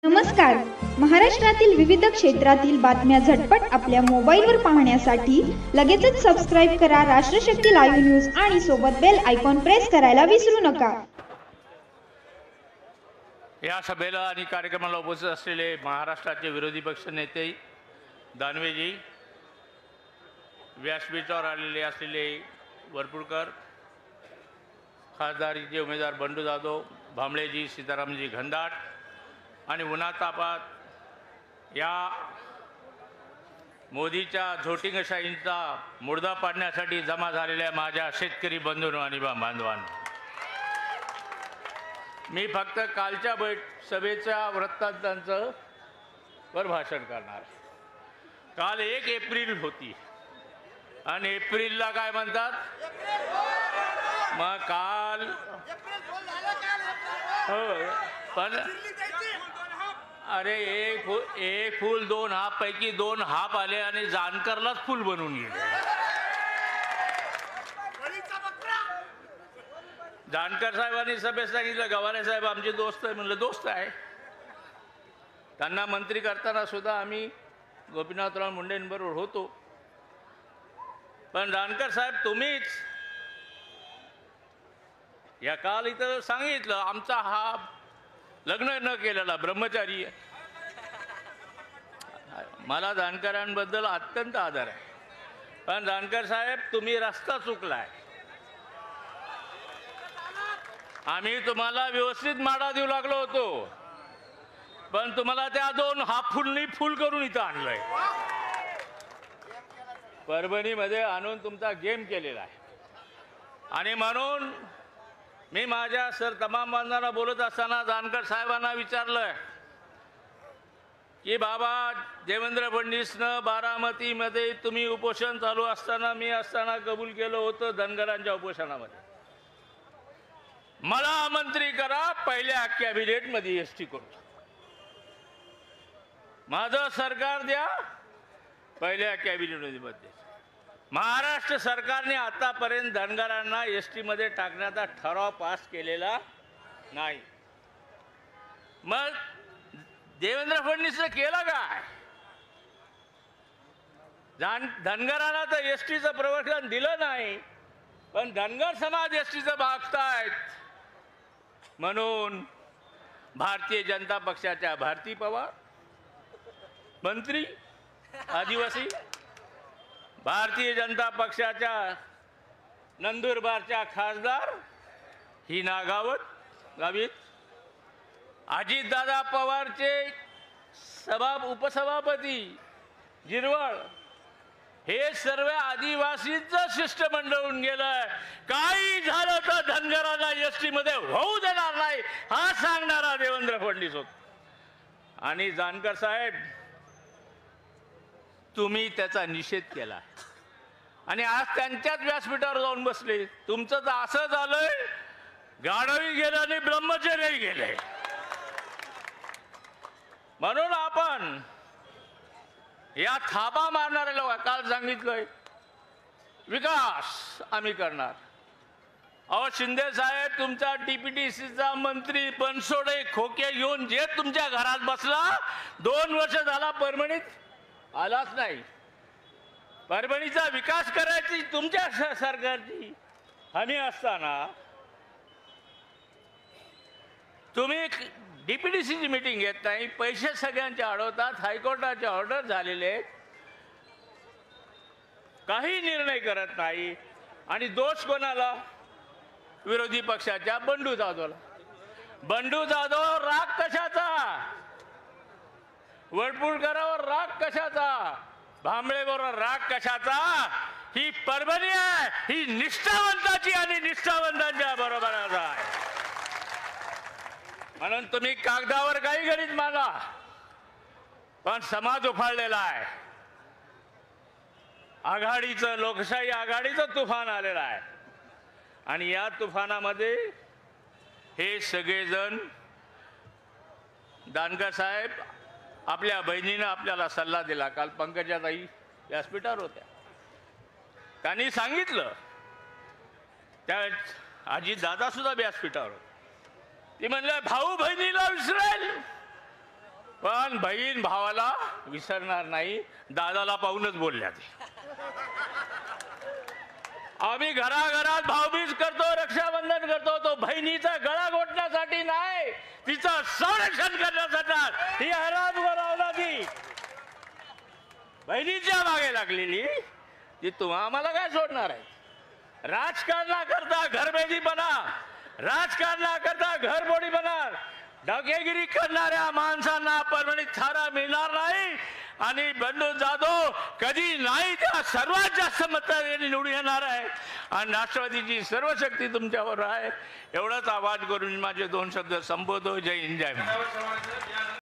नमस्कार. महाराष्ट्रातील विविध क्षेत्रातील बातम्या झटपट आपल्या मोबाईलवर पाहण्यासाठी लगेचच सबस्क्राईब करा राष्ट्रशक्ती लाईव्ह न्यूज आणि सोबत बेल आयकॉन प्रेस करायला विसरू नका. या सभेला आणि कार्यक्रमाला उपस्थित असलेले महाराष्ट्राचे विरोधी पक्ष नेते दानवेजी, व्यासपीठावर आलेले असलेले वरपुडकर, खासदारीचे उमेदवार बंडू जाधव, भांबळेजी, सीतारामजी घनदाट आणि उन्हातापात या मोदीच्या झोटिंगशाहींचा मुर्दा पाडण्यासाठी जमा झालेल्या माझ्या शेतकरी बंधूंनो आणि बांधवांनो, मी फक्त कालच्या सभेच्या वृत्तांतांचं वर भाषण करणार. काल 1 एप्रिल होती आणि एप्रिलला काय म्हणतात, मग काल हो, पण अरे एक फूल 2 हाफ पैकी 2 हाफ आले आणि जानकरलाच फूल बनवून गेले. जानकर साहेबांनी सभेत सांगितलं, गवारे साहेब आमचे दोस्त आहे. म्हणलं दोस्त आहे. त्यांना मंत्री करताना सुद्धा आम्ही गोपीनाथराव मुंडेंबरोबर होतो. पण जानकर साहेब तुम्हीच या काल इथं सांगितलं आमचा हा लग्न न केलेला ब्रह्मचारी आहे. मला जानकरांबद्दल अत्यंत आदर आहे. पण जानकर साहेब तुम्ही रस्ता चुकलाय. आम्ही तुम्हाला व्यवस्थित माडा देऊ लागलो होतो, पण तुम्हाला त्या 2 हाफ फुलनी फुल करून इथं आणलंय. परभणीमध्ये आणून तुमचा गेम केलेला आहे. आणि म्हणून मी माझ्या तमाम बांधवांना बोलत असताना जानकर साहेबांना विचारलं की बाबा, देवेंद्र फडणवीसनं बारामतीमध्ये तुम्ही उपोषण चालू असताना मी असताना कबूल केलं होतं धनगरांच्या उपोषणामध्ये, मला मंत्री करा, पहिल्या कॅबिनेटमध्ये एसटी करतो. माझं सरकार द्या, पहिल्या कॅबिनेटमध्ये. महाराष्ट्र सरकारने आतापर्यंत धनगरांना एसटी मध्ये टाकण्याचा ठराव पास केलेला नाही. मग देवेंद्र फडणवीसने केलं काय? धनगरांना तर एसटीचं प्रवर्तन दिलं नाही, पण धनगर समाज एसटीचं मागतायत. म्हणून भारतीय जनता पक्षाच्या भारती पवार मंत्री आदिवासी, भारतीय जनता पक्षाच्या नंदुरबारच्या खासदार हिना गावित, अजितदादा पवारचे उपसभापती जिरवळ, हे सर्व आदिवासींचं शिष्टमंडळ होऊन गेलं. काही झालं तर धनगरांना एसटी मध्ये होऊ देणार नाही, हा सांगणारा देवेंद्र फडणवीस होता. आणि जानकर साहेब तुम्ही त्याचा निषेध केला आणि आज त्यांच्याच व्यासपीठावर जाऊन बसले. तुमचं तर असं झालंय, गाढवही गेलं आणि ब्रह्मचर्यही गेले. म्हणून आपण या थापा मारणारे लोक, काल सांगितलंय विकास आम्ही करणार. अहो शिंदे साहेब, तुमचा DPTCचा मंत्री बनसोडे खोके घेऊन जे तुमच्या घरात बसला, 2 वर्ष झाला परभणीत आलाच नाही. परभणीचा विकास करायची तुमच्या सरकारची हमी असताना तुम्ही DPTCची मीटिंग घेत नाही, पैसे सगळ्यांचे अडवतात, हायकोर्टाचे ऑर्डर झालेले, काही निर्णय करत नाही. आणि दोष कोणाला? विरोधी पक्षाच्या बंडू जाधवला. बंडू जाधव राग कशाचा? वरपुडकरांवर राग कशाचा? भांबळेबरोबर राग कशाचा? ही परभणी आहे, ही निष्ठावंताची आणि निष्ठावंतांच्या बरोबर आहे. म्हणून तुम्ही कागदावर काही गणित माना, पण समाज उफाळलेला आहे. आघाडीचं, लोकशाही आघाडीचं तुफान आलेलं आहे. आणि या तुफानामध्ये हे सगळेजण, जानकर साहेब आपल्या बहिणीनं आपल्याला सल्ला दिला. काल पंकजाताई व्यासपीठावर होत्या, त्यांनी सांगितलं, त्या अजितदादा सुद्धा व्यासपीठावर होते. ती म्हणलं भाऊ बहिणीला विसरेल, पण बहीण भावाला विसरणार नाही, दादाला पाहूनच बोलल्या ते. आम्ही घराघरात भाऊबीज करतो, रक्षाबंधन करतो, तो बहिणीचा गळा घोटण्यासाठी नाही, तिचं संरक्षण करण्यासाठी. ही हरामखोर औलादी बहिणीच्या मागे लागलेली ती तुम्हा आम्हाला काय सोडणार आहे? राजकारणाकरता घरबेजीपणा, राजकारणाकरता घरफोडीपणा, डकेगिरी करणाऱ्या माणसांना परमनंट थारा मिळणार नाही. आणि बंडू जाधव कधी नाही त्या सर्वात जास्त मतांनी निवडून येणार आहे आणि राष्ट्रवादीची सर्व शक्ती तुमच्यावर आहे. एवढाच आवाज करून माझे 2 शब्द संबोधतो. जय हिंद, जय महाराष्ट्र.